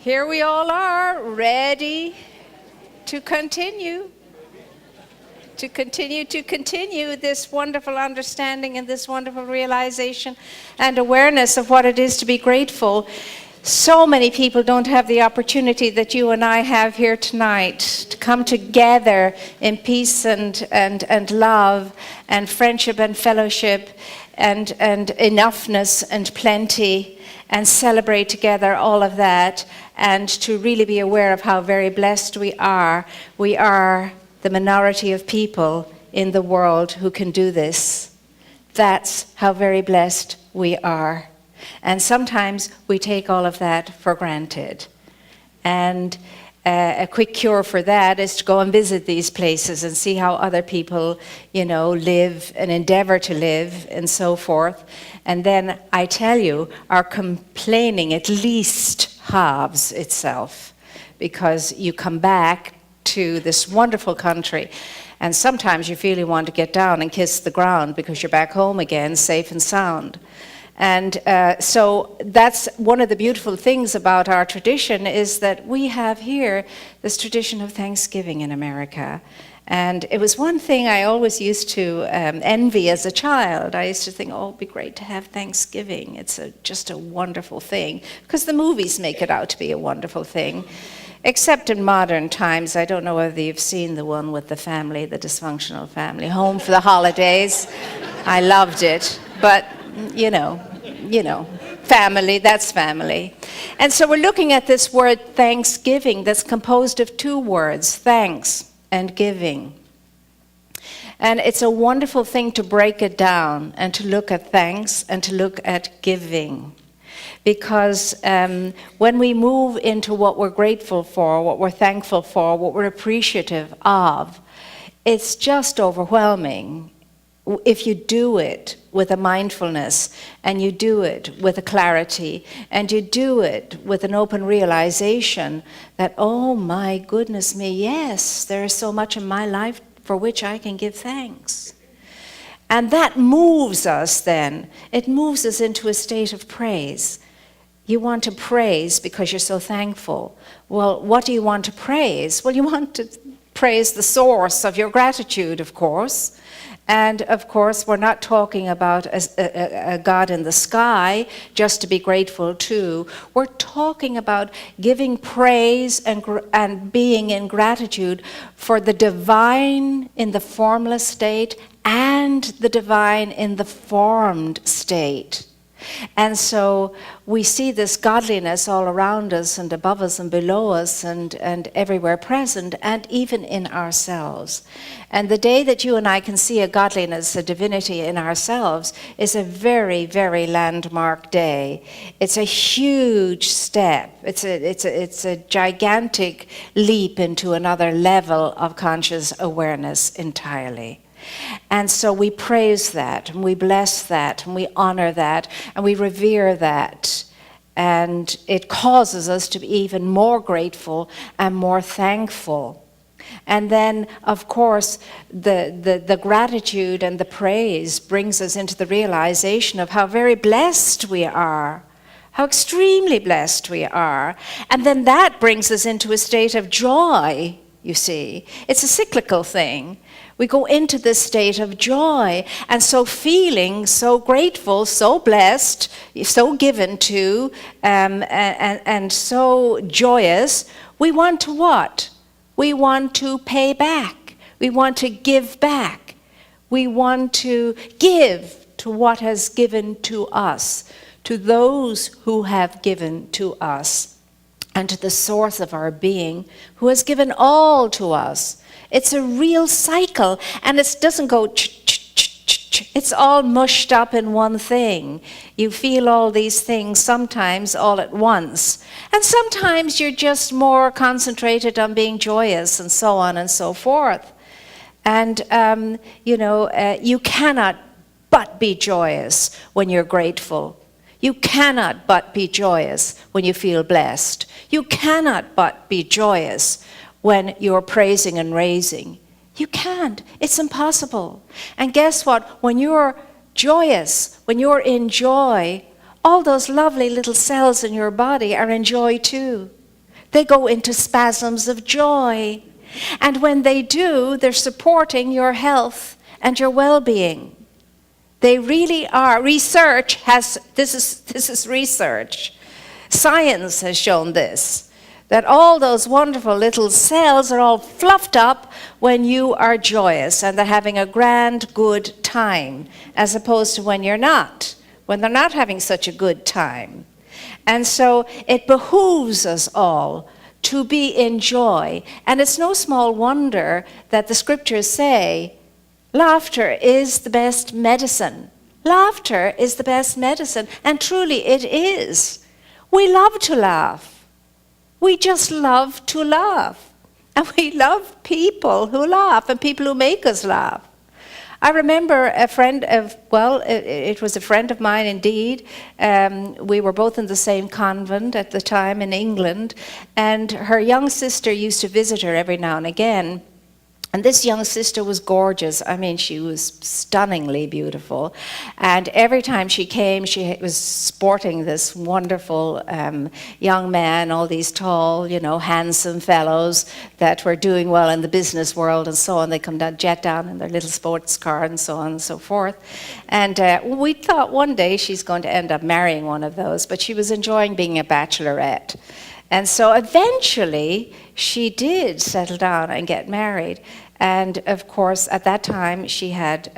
Here we all are, ready to continue this wonderful understanding and this wonderful realization and awareness of what it is to be grateful. So many people don't have the opportunity that you and I have here tonight to come together in peace and love and friendship and fellowship and enoughness and plenty, and celebrate together all of that, and to really be aware of how very blessed we are. We are the minority of people in the world who can do this. That's how very blessed we are. And sometimes we take all of that for granted. And a quick cure for that is to go and visit these places and see how other people, live and endeavor to live and so forth. And then I tell you, our complaining at least halves itself, because you come back to this wonderful country and sometimes you feel you want to get down and kiss the ground because you're back home again, safe and sound. And so that's one of the beautiful things about our tradition, is that we have here this tradition of Thanksgiving in America. And it was one thing I always used to envy as a child. I used to think, oh, it'd be great to have Thanksgiving. It's just a wonderful thing, because the movies make it out to be a wonderful thing. Except in modern times. I don't know whether you've seen the one with the family, the dysfunctional family, home for the holidays. I loved it, but family, that's family. And so we're looking at this word Thanksgiving that's composed of two words, thanks and giving. And it's a wonderful thing to break it down and to look at thanks and to look at giving. Because when we move into what we're grateful for, what we're thankful for, what we're appreciative of, it's just overwhelming. If you do it with a mindfulness, and you do it with a clarity, and you do it with an open realization that, oh my goodness me, yes, there is so much in my life for which I can give thanks. And that moves us then. It moves us into a state of praise. You want to praise because you're so thankful. Well, what do you want to praise? Well, you want to praise the source of your gratitude, of course. And of course, we're not talking about a God in the sky just to be grateful to. We're talking about giving praise and being in gratitude for the divine in the formless state and the divine in the formed state. And so we see this godliness all around us and above us and below us and everywhere present, and even in ourselves. And the day that you and I can see a godliness, a divinity in ourselves, is a very, very landmark day. It's a huge step. It's a gigantic leap into another level of conscious awareness entirely. And so we praise that, and we bless that, and we honor that, and we revere that. And it causes us to be even more grateful and more thankful. And then, of course, the gratitude and the praise brings us into the realization of how very blessed we are, how extremely blessed we are. And then that brings us into a state of joy, you see. It's a cyclical thing. We go into this state of joy, and so feeling so grateful, so blessed, so given to, and so joyous, we want to what? We want to pay back. We want to give back. We want to give to what has given to us, to those who have given to us, and to the source of our being who has given all to us. It's a real cycle, and it doesn't go ch-ch-ch-ch-ch. It's all mushed up in one thing. You feel all these things sometimes all at once. And sometimes you're just more concentrated on being joyous and so on and so forth. And, you cannot but be joyous when you're grateful. You cannot but be joyous when you feel blessed. You cannot but be joyous when you're praising and raising. You can't. It's impossible. And guess what? When you're joyous, when you're in joy, all those lovely little cells in your body are in joy too. They go into spasms of joy. And when they do, they're supporting your health and your well-being. They really are. Research has, this is research. Science has shown this, that all those wonderful little cells are all fluffed up when you are joyous and they're having a grand, good time, as opposed to when you're not, when they're not having such a good time. And so it behooves us all to be in joy. And it's no small wonder that the scriptures say, laughter is the best medicine. Laughter is the best medicine, and truly it is. We love to laugh. We just love to laugh. And we love people who laugh and people who make us laugh. I remember a friend of, it was a friend of mine indeed. We were both in the same convent at the time in England, and her young sister used to visit her every now and again. And this young sister was gorgeous. I mean, she was stunningly beautiful. And every time she came, she was sporting this wonderful young man, all these tall, handsome fellows that were doing well in the business world and so on. They come down, jet down in their little sports car and so on and so forth. And we thought one day she's going to end up marrying one of those, but she was enjoying being a bachorette. And so eventually she did settle down and get married. And of course, at that time, she had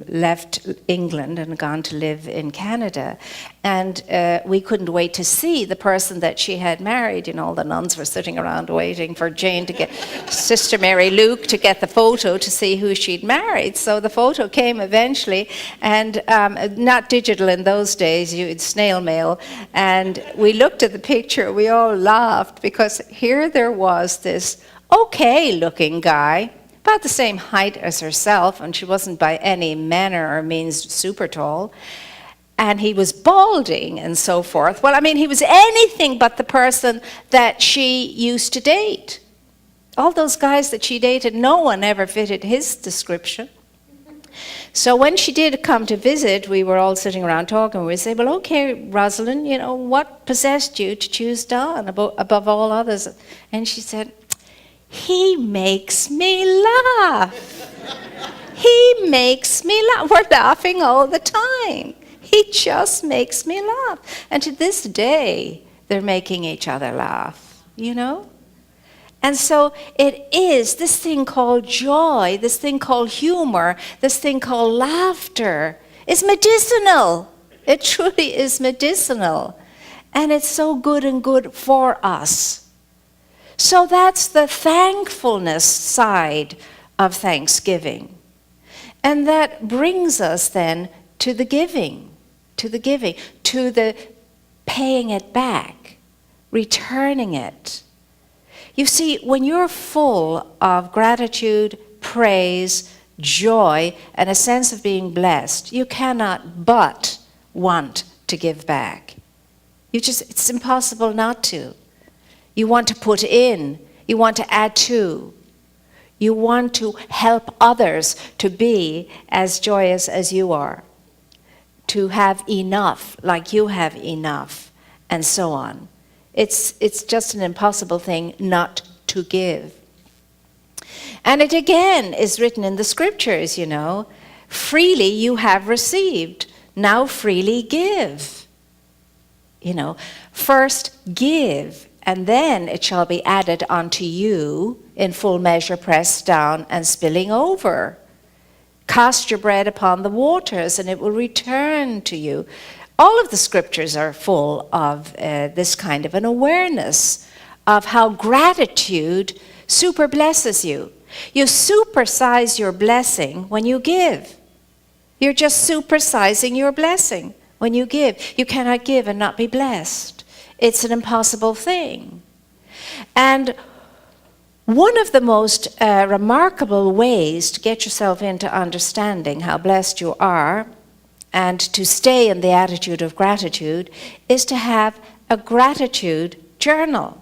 left England and gone to live in Canada. And we couldn't wait to see the person that she had married. All the nuns were sitting around waiting for Jane to get, Sister Mary Luke to get the photo to see who she'd married. So the photo came eventually, and not digital in those days, you'd snail mail. And we looked at the picture, we all laughed, because here there was this okay-looking guy, about the same height as herself, and she wasn't by any manner or means super tall, and he was balding and so forth. Well, I mean, he was anything but the person that she used to date. All those guys that she dated, no one ever fitted his description. So when she did come to visit, we were all sitting around talking. We said, well, okay, Rosalind, what possessed you to choose Don above all others? And she said, he makes me laugh. He makes me laugh. We're laughing all the time. He just makes me laugh. And to this day, they're making each other laugh, And so it is this thing called joy, this thing called humor, this thing called laughter is medicinal. It truly is medicinal. And it's so good and good for us. So that's the thankfulness side of Thanksgiving. And that brings us then to the giving, to the paying it back, returning it. You see, when you're full of gratitude, praise, joy, and a sense of being blessed, you cannot but want to give back. It's impossible not to. You want to put in, you want to add to. You want to help others to be as joyous as you are, to have enough like you have enough, and so on. It's just an impossible thing not to give. And it again is written in the scriptures, freely you have received, now freely give. First give, and then it shall be added unto you in full measure, pressed down and spilling over. Cast your bread upon the waters, and it will return to you. All of the scriptures are full of this kind of an awareness of how gratitude super blesses you. You supersize your blessing when you give. You're just supersizing your blessing when you give. You cannot give and not be blessed. It's an impossible thing. And one of the most remarkable ways to get yourself into understanding how blessed you are and to stay in the attitude of gratitude is to have a gratitude journal.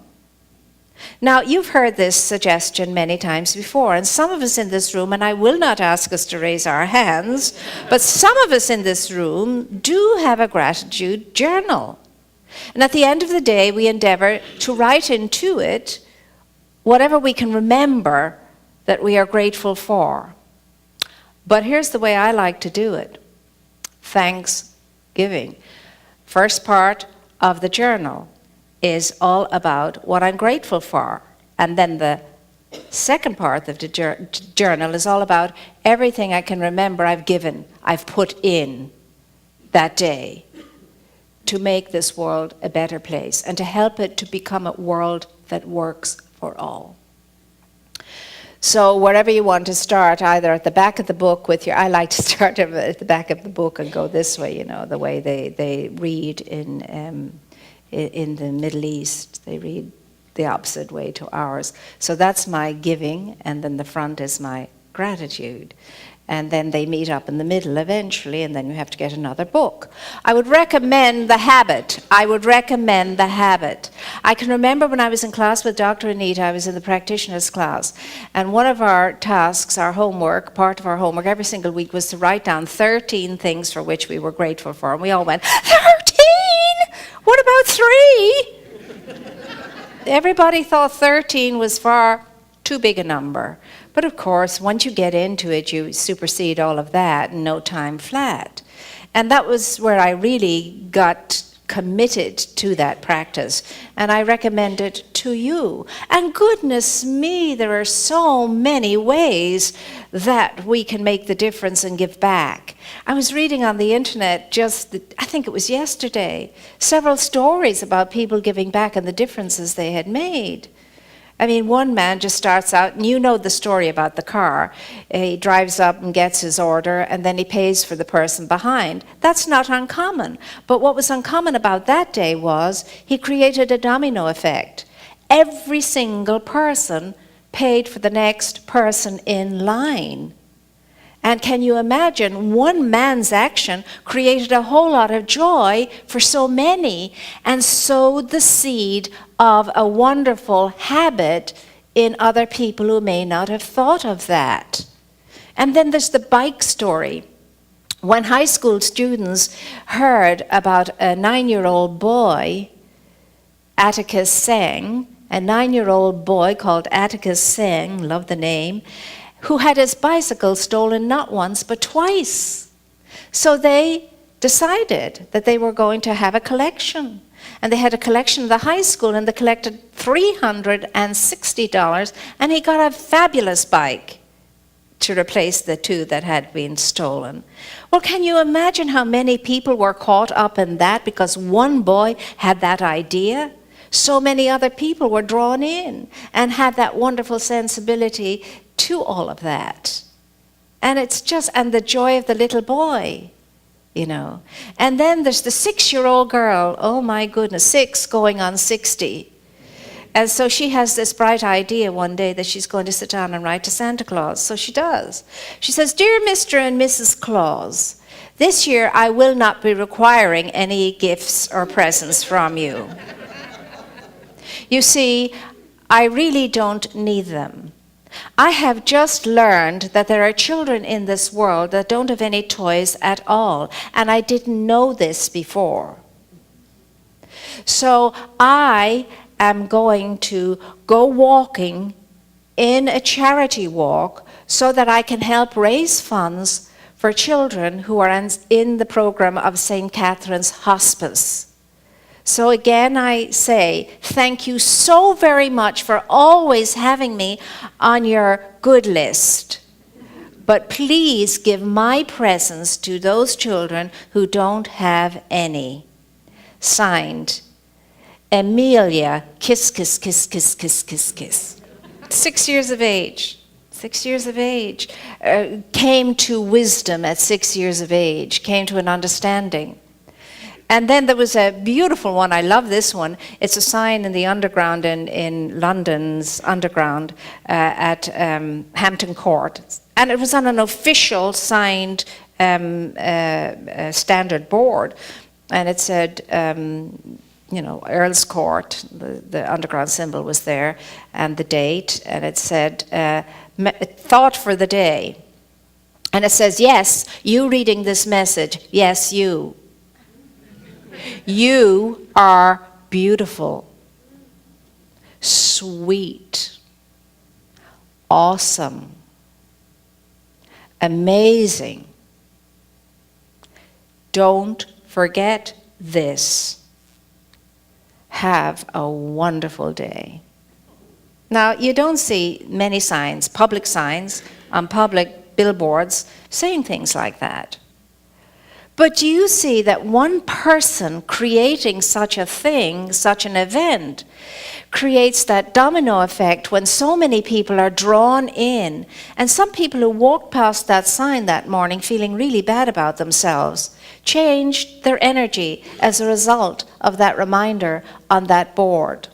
Now, you've heard this suggestion many times before, and some of us in this room, and I will not ask us to raise our hands, but some of us in this room do have a gratitude journal. And at the end of the day, we endeavor to write into it whatever we can remember that we are grateful for. But here's the way I like to do it. Thanksgiving. First part of the journal is all about what I'm grateful for. And then the second part of the journal is all about everything I can remember I've given, I've put in that day to make this world a better place and to help it to become a world that works for all. So wherever you want to start, either at the back of the book with your, I like to start at the back of the book and go this way, you know, the way they read in the Middle East. They read the opposite way to ours. So that's my giving, and then the front is my gratitude. And then they meet up in the middle eventually, and then you have to get another book. I would recommend The Habit. I can remember when I was in class with Dr. Anita, I was in the practitioner's class, and one of our tasks, our homework, part of our homework every single week was to write down 13 things for which we were grateful for. And we all went, 13? What about 3? Everybody thought 13 was far too big a number. But of course, once you get into it, you supersede all of that in no time flat. And that was where I really got committed to that practice. And I recommend it to you. And goodness me, there are so many ways that we can make the difference and give back. I was reading on the internet I think it was yesterday, several stories about people giving back and the differences they had made. I mean, one man just starts out, and you know the story about the car. He drives up and gets his order, and then he pays for the person behind. That's not uncommon. But what was uncommon about that day was he created a domino effect. Every single person paid for the next person in line. And can you imagine, one man's action created a whole lot of joy for so many and sowed the seed of a wonderful habit in other people who may not have thought of that. And then there's the bike story. When high school students heard about a 9-year-old boy, Atticus Seng, a 9-year-old boy called Atticus Seng, love the name, who had his bicycle stolen not once but twice. So they decided that they were going to have a collection. And they had a collection at the high school, and they collected $360, and he got a fabulous bike to replace the 2 that had been stolen. Well, can you imagine how many people were caught up in that because one boy had that idea? So many other people were drawn in and had that wonderful sensibility to all of that. And it's just, and the joy of the little boy, you know. And then there's the 6-year-old girl, oh my goodness, 6 going on 60. And so she has this bright idea one day that she's going to sit down and write to Santa Claus. So she does. She says, "Dear Mr. and Mrs. Claus, this year I will not be requiring any gifts or presents from you. You see, I really don't need them. I have just learned that there are children in this world that don't have any toys at all, and I didn't know this before. So I am going to go walking in a charity walk so that I can help raise funds for children who are in the program of St. Catherine's Hospice. So again, I say, thank you so very much for always having me on your good list. But please give my presents to those children who don't have any." Signed, Amelia, kiss, kiss, kiss, kiss, kiss, kiss, kiss. 6 years of age. 6 years of age. Came to wisdom at 6 years of age. Came to an understanding. And then there was a beautiful one, I love this one. It's a sign in the underground, in London's underground, at Hampton Court. And it was on an official signed standard board. And it said, you know, Earl's Court, the underground symbol was there, and the date. And it said, thought for the day. And it says, yes, you reading this message, yes, you. You are beautiful, sweet, awesome, amazing. Don't forget this. Have a wonderful day. Now, you don't see many signs, public signs, on public billboards saying things like that. But do you see that one person creating such a thing, such an event, creates that domino effect when so many people are drawn in? And some people who walked past that sign that morning feeling really bad about themselves changed their energy as a result of that reminder on that board.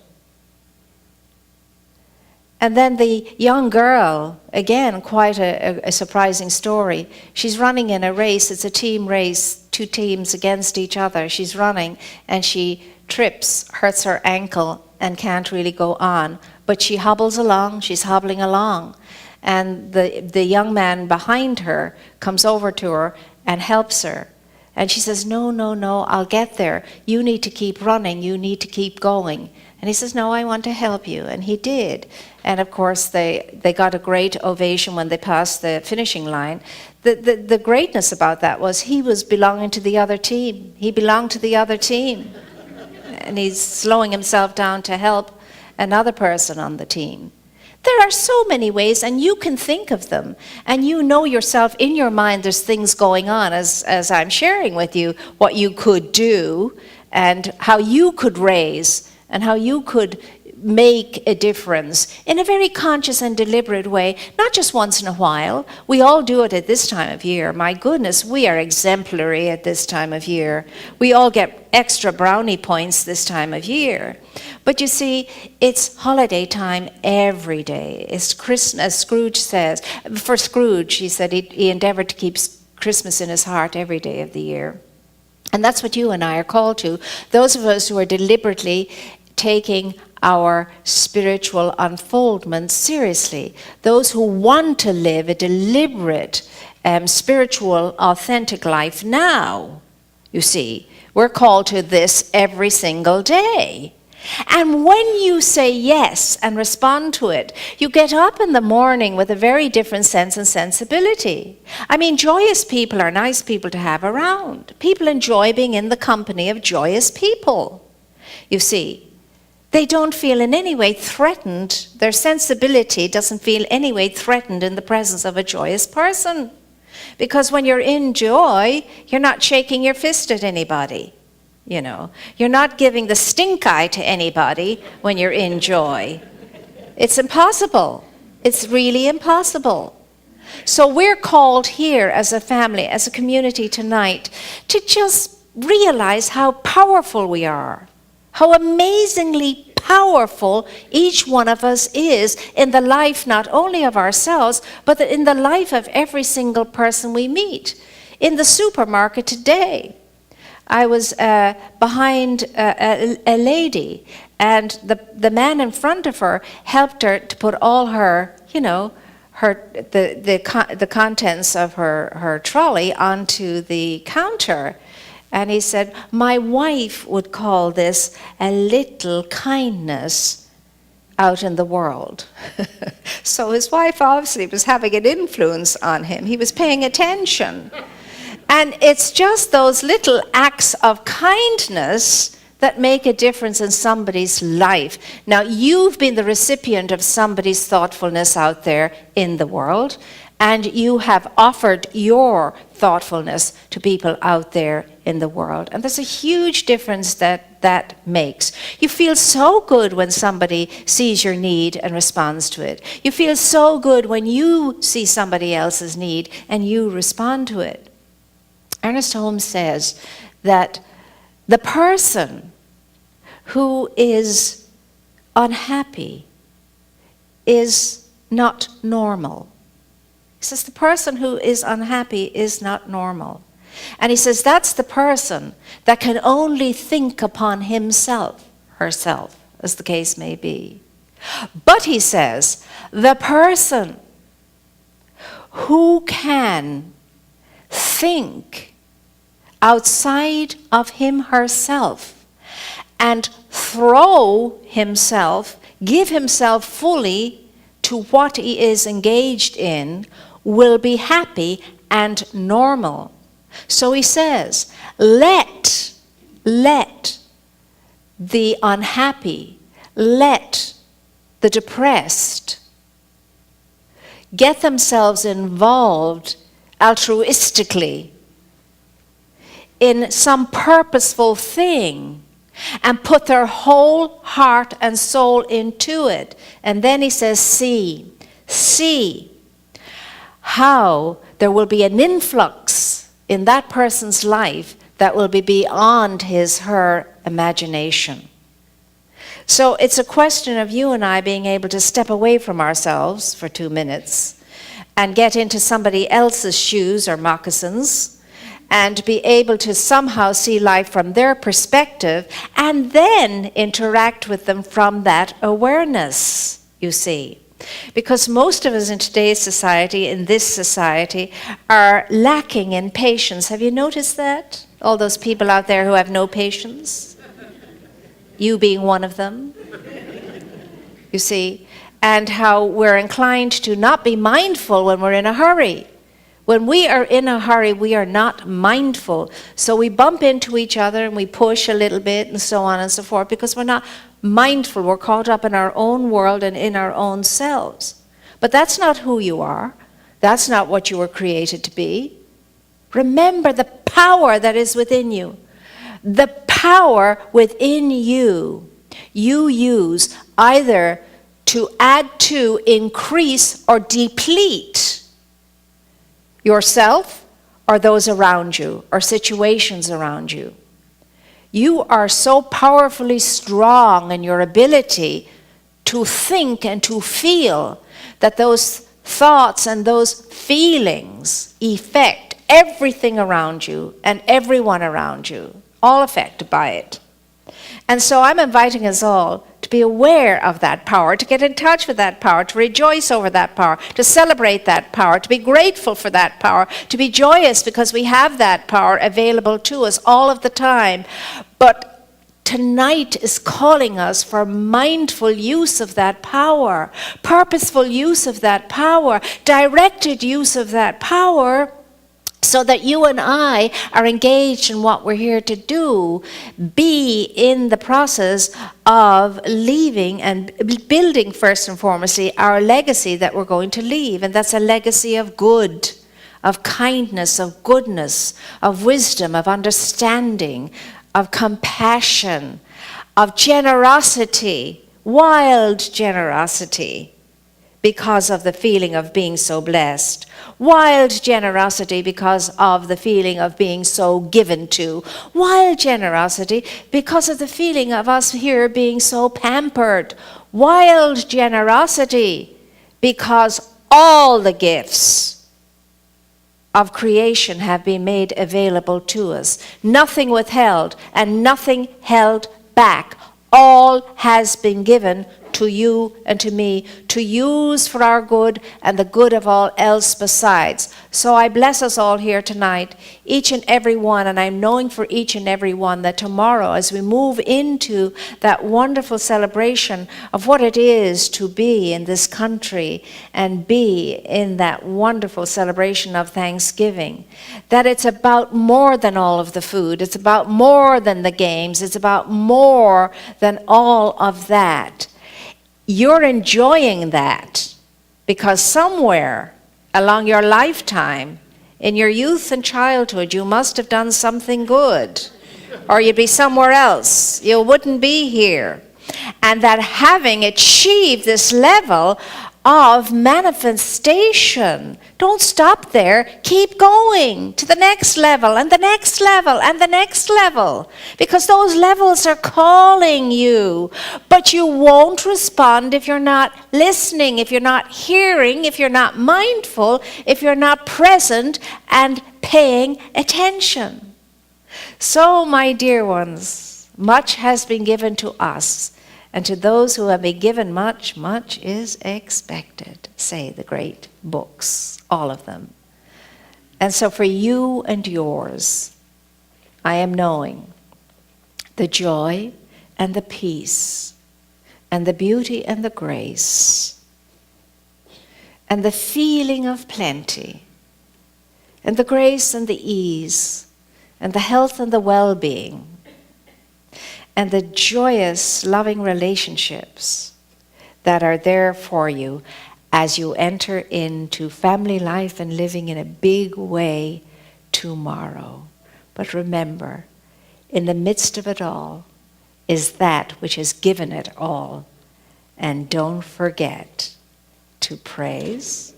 And then the young girl, again, quite a surprising story. She's running in a race. It's a team race, two teams against each other. She's running and she trips, hurts her ankle, and can't really go on. But she hobbles along, she's hobbling along. And the young man behind her comes over to her and helps her. And she says, no, I'll get there. You need to keep running, you need to keep going. And he says, no, I want to help you. And he did. And of course, they got a great ovation when they passed the finishing line. The greatness about that was he was belonging to the other team. He belonged to the other team. And he's slowing himself down to help another person on the team. There are so many ways, and you can think of them. And you know yourself, in your mind, there's things going on, as I'm sharing with you, what you could do and how you could raise and how you could make a difference in a very conscious and deliberate way, not just once in a while. We all do it at this time of year. My goodness, we are exemplary at this time of year. We all get extra brownie points this time of year. But you see, it's holiday time every day. It's Christmas, as Scrooge says. For Scrooge, he said he endeavored to keep Christmas in his heart every day of the year. And that's what you and I are called to. Those of us who are deliberately taking our spiritual unfoldment seriously. Those who want to live a deliberate, spiritual, authentic life now, you see. We're called to this every single day. And when you say yes and respond to it, you get up in the morning with a very different sense and sensibility. I mean, joyous people are nice people to have around. People enjoy being in the company of joyous people, you see. They don't feel in any way threatened. Their sensibility doesn't feel any way threatened in the presence of a joyous person. Because when you're in joy, you're not shaking your fist at anybody. You know, you're not giving the stink eye to anybody when you're in joy. It's impossible. It's really impossible. So we're called here as a family, as a community tonight, to just realize how powerful we are. How amazingly powerful each one of us is in the life not only of ourselves, but in the life of every single person we meet. In the supermarket today, I was behind a lady, and the man in front of her helped her to put all her, the contents of her trolley onto the counter. And he said, my wife would call this a little kindness out in the world. So his wife obviously was having an influence on him. He was paying attention. And it's just those little acts of kindness that make a difference in somebody's life. Now, you've been the recipient of somebody's thoughtfulness out there in the world, and you have offered your thoughtfulness to people out there in the world. And there's a huge difference that makes. You feel so good when somebody sees your need and responds to it. You feel so good when you see somebody else's need and you respond to it. Ernest Holmes says that the person who is unhappy is not normal. He says the person who is unhappy is not normal. And he says that's the person that can only think upon himself, herself, as the case may be. But he says the person who can think outside of him herself and throw himself, give himself fully to what he is engaged in, will be happy and normal. So he says, let the unhappy, let the depressed get themselves involved altruistically in some purposeful thing and put their whole heart and soul into it. And then he says, see how there will be an influx in that person's life that will be beyond her imagination. So it's a question of you and I being able to step away from ourselves for 2 minutes and get into somebody else's shoes or moccasins and be able to somehow see life from their perspective and then interact with them from that awareness, you see. Because most of us in today's society, in this society, are lacking in patience. Have you noticed that? All those people out there who have no patience? You being one of them. You see? And how we're inclined to not be mindful when we're in a hurry. When we are in a hurry, we are not mindful. So we bump into each other and we push a little bit and so on and so forth because we're not mindful. We're caught up in our own world and in our own selves. But that's not who you are. That's not what you were created to be. Remember the power that is within you. The power within you, you use either to add to, increase, or deplete yourself or those around you or situations around you. You are so powerfully strong in your ability to think and to feel that those thoughts and those feelings affect everything around you and everyone around you, all affected by it. And so I'm inviting us all to be aware of that power, to get in touch with that power, to rejoice over that power, to celebrate that power, to be grateful for that power, to be joyous because we have that power available to us all of the time. But tonight is calling us for mindful use of that power, purposeful use of that power, directed use of that power, so that you and I are engaged in what we're here to do, be in the process of leaving and building first and foremostly our legacy that we're going to leave. And that's a legacy of good, of kindness, of goodness, of wisdom, of understanding, of compassion, of generosity, wild generosity, because of the feeling of being so blessed. Wild generosity because of the feeling of being so given to. Wild generosity because of the feeling of us here being so pampered. Wild generosity because all the gifts of creation have been made available to us. Nothing withheld and nothing held back. All has been given to you and to me to use for our good and the good of all else besides. So I bless us all here tonight, each and every one, and I'm knowing for each and every one that tomorrow as we move into that wonderful celebration of what it is to be in this country and be in that wonderful celebration of Thanksgiving, that it's about more than all of the food, it's about more than the games, it's about more than all of that. You're enjoying that because somewhere along your lifetime, in your youth and childhood, you must have done something good, or you'd be somewhere else. You wouldn't be here. And that having achieved this level of manifestation, don't stop there. Keep going to the next level and the next level and the next level, because those levels are calling you. But you won't respond if you're not listening, if you're not hearing, if you're not mindful, if you're not present and paying attention. So, my dear ones, much has been given to us. And to those who have been given much, much is expected, say the great books, all of them. And so for you and yours, I am knowing the joy and the peace and the beauty and the grace and the feeling of plenty and the grace and the ease and the health and the well-being and the joyous, loving relationships that are there for you as you enter into family life and living in a big way tomorrow. But remember, in the midst of it all is that which has given it all. And don't forget to praise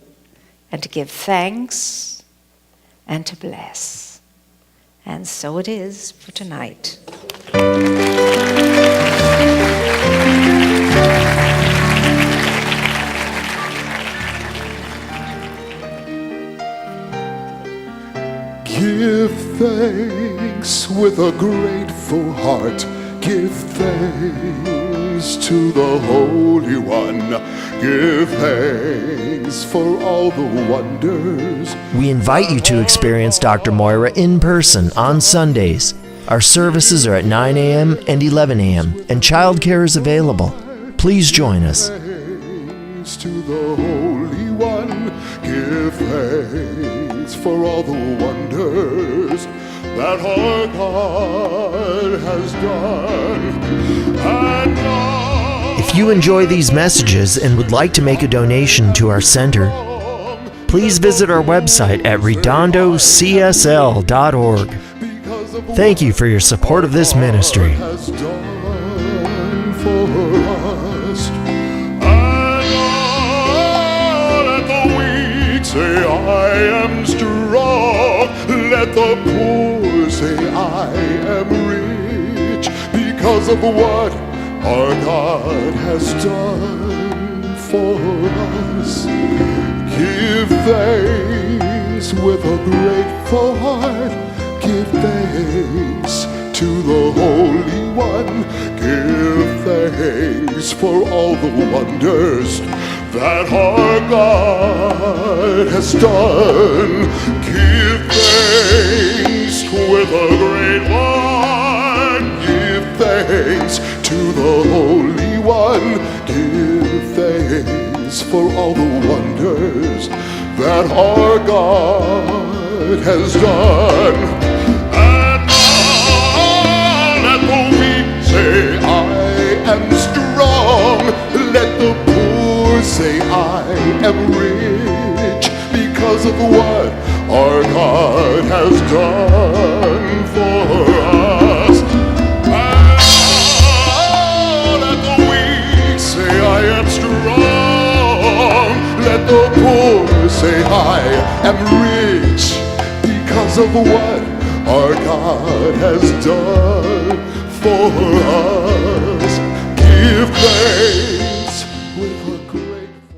and to give thanks and to bless. And so it is for tonight. Give thanks with a grateful heart. Give thanks to the Holy One. Give thanks for all the wonders. We invite you to experience Dr. Moira in person on Sundays. Our services are at 9 a.m. and 11 a.m., and childcare is available. Please join us. Thanks to the Holy One. Give thanks for all the wonders that our God has done. And now, If you enjoy these messages and would like to make a donation to our center, please visit our website at redondocsl.org. Thank you for your support of this ministry. has done for us. And all let the weak say, I am strong. Let the poor say, I am rich, because of what our God has done for us. Give thanks with a grateful heart. Give thanks to the Holy One. Give thanks for all the wonders that our God has done. Give thanks with a great one. Give thanks to the Holy One. Give thanks for all the wonders that our God has done. And now let the weak say, I am strong. Let the poor say, I am rich, because of what our God has done for us. And now let the weak say, I am strong. Let the poor say, I am rich, because of what our God has done for us. Give thanks